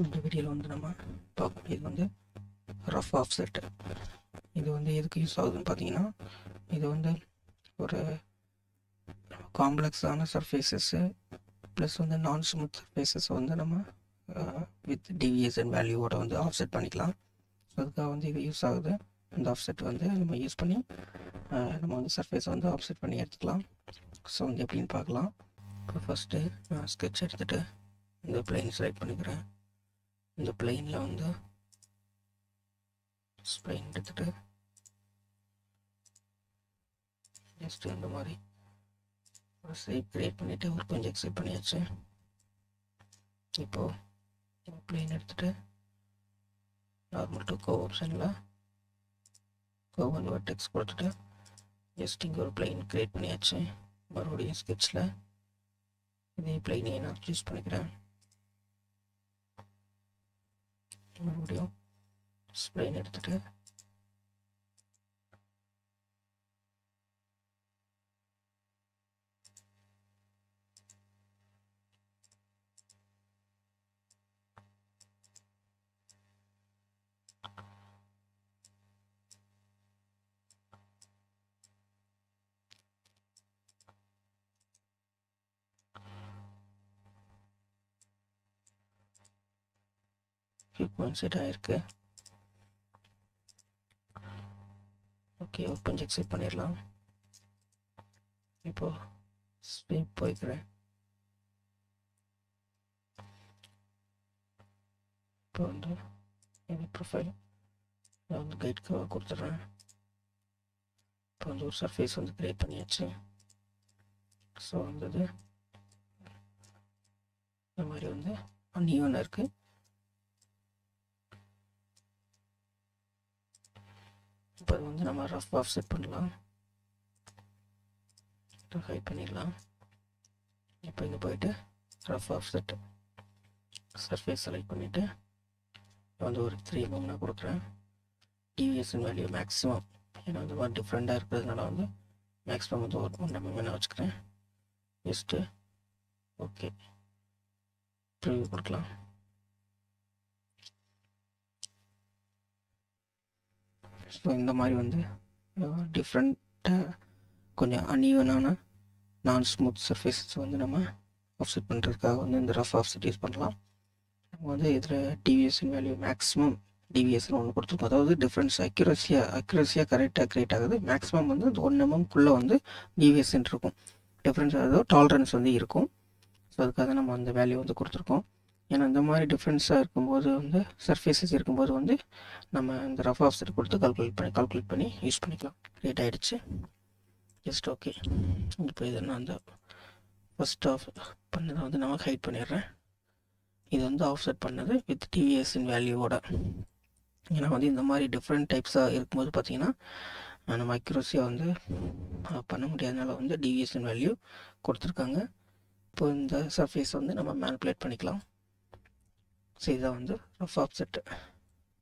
இந்த வீடியோவில் வந்து நம்ம பார்க்கக்கூடியது வந்து ரஃப் ஆஃப்செட். இது வந்து எதுக்கு யூஸ் ஆகுதுன்னு பார்த்தீங்கன்னா, இது வந்து ஒரு காம்ப்ளெக்ஸான சர்ஃபேஸஸ்ஸு ப்ளஸ் வந்து நான் ஸ்மூத் சர்ஃபேஸஸ் வந்து நம்ம வித் டிவியேஷன் வேல்யூவோட வந்து ஆஃப்செட் பண்ணிக்கலாம். ஸோ அதுக்காக வந்து இது யூஸ் ஆகுது. இந்த ஆஃப்செட் வந்து நம்ம யூஸ் பண்ணி நம்ம வந்து சர்ஃபேஸை வந்து ஆஃப்செட் பண்ணி எடுத்துக்கலாம். ஸோ வந்து எப்படின்னு பார்க்கலாம். இப்போ ஃபஸ்ட்டு நான் ஸ்கெட்ச் எடுத்துகிட்டு இந்த பிளேன் செலக்ட் பண்ணிக்கிறேன். இந்த பிளேனில் வந்து ஸ்ப்ளைன் எடுத்துகிட்டு ஜஸ்ட்டு இந்த மாதிரி ஒரு ஷேப் க்ரியேட் பண்ணிவிட்டு ஒரு கொஞ்சம் எக்ஸைட் பண்ணியாச்சு. இப்போது பிளேன் எடுத்துகிட்டு நார்மல் டு கர்வ் ஆப்ஷனில் கர்வ் வந்து வெர்டெக்ஸ் கொடுத்துட்டு ஜஸ்ட் இங்கே ஒரு பிளேன் க்ரியேட் பண்ணியாச்சு. மறுபடியும் ஸ்கெட்சில் இதே பிளேனையே நான் சூஸ் பண்ணிக்கிறேன். மறுபடியும் ஸ்ப்ளைன் எடுத்துகிட்டு செட் ஆகிருக்கு. ஓகே, கொஞ்சம் எக்ஸைட் பண்ணிடலாம். இப்போது ஸ்வீப் போய்க்கிறேன். இப்போ வந்து என் ப்ரொஃபைல் நான் வந்து கைட் கொடுத்துட்றேன். இப்போ வந்து ஒரு சர்ஃபேஸ் வந்து க்ரியேட் பண்ணியாச்சு. ஸோ வந்தது இந்த மாதிரி வந்து அன்ஈவனாக இருக்குது. இப்போ அது வந்து நம்ம ரஃப் ஆஃப்செட் பண்ணலாம். ஹைட் பண்ணிடலாம். இப்போ இங்கே போயிட்டு ரஃப் ஆஃப்செட் சர்ஃபேஸ் செலக்ட் பண்ணிவிட்டு வந்து ஒரு 3 mm நான் கொடுக்குறேன். டிவிஎஸ்என் வேல்யூ மேக்ஸிமம், ஏன்னா வந்து மாதிரி டிஃப்ரெண்ட்டாக இருக்கிறதுனால வந்து மேக்ஸிமம் வந்து ஒரு 1 mm நான் வச்சுக்கிறேன். ஜஸ்ட்டு ஓகே ப்ரிவ்யூ கொடுக்கலாம். ஸோ இந்த மாதிரி வந்து டிஃப்ரெண்ட்டாக கொஞ்சம் அன்ஈவனான நான் ஸ்மூத் சர்ஃபேஸஸ் வந்து நம்ம ஆஃப்செட் பண்ணுறதுக்காக வந்து இந்த ரஃப் ஆஃப்செட் யூஸ் பண்ணலாம். நம்ம வந்து இதில் டிவிஎஸ்என் வேல்யூ மேக்ஸிமம் டிவிஎஸ்என் ஒன்று கொடுத்துருக்கோம். அதாவது டிஃப்ரென்ஸ் அக்யூரஸியாக கரெக்டாக க்ரியேட் ஆகுது. மேக்ஸிமம் வந்து 1 mm வந்து டிவிஎஸ்என் இருக்கும். டிஃப்ரென்ஸ் அதாவது டாலரன்ஸ் வந்து இருக்கும். ஸோ அதுக்காக நம்ம அந்த வேல்யூ வந்து கொடுத்துருக்கோம். ஏன்னா இந்த மாதிரி டிஃப்ரென்ஸாக இருக்கும்போது வந்து சர்ஃபேஸஸ் இருக்கும்போது வந்து நம்ம இந்த ரஃப் ஆஃப்செட் கொடுத்து கால்குலேட் பண்ணி யூஸ் பண்ணிக்கலாம். க்ரியேட் ஆகிடுச்சு. Just okay. இப்போ இதை நான் அந்த ஃபஸ்ட் ஆஃப் பண்ணதை வந்து நம்ம ஹைட் பண்ணிடுறேன். இது வந்து ஆஃப்செட் பண்ணது வித் டிவிஎஸ்என் வேல்யூவோட. ஏன்னா வந்து இந்த மாதிரி டிஃப்ரெண்ட் டைப்ஸாக இருக்கும்போது பார்த்திங்கன்னா நம்ம அக்யூரஸியாக வந்து பண்ண முடியாதனால வந்து டிவிஎஸ்என் வேல்யூ கொடுத்துருக்காங்க. இப்போ இந்த சர்ஃபேஸ் வந்து நம்ம மேனிபுலேட் பண்ணிக்கலாம். ஸோ இதை வந்து ரஃப் ஆஃப்செட்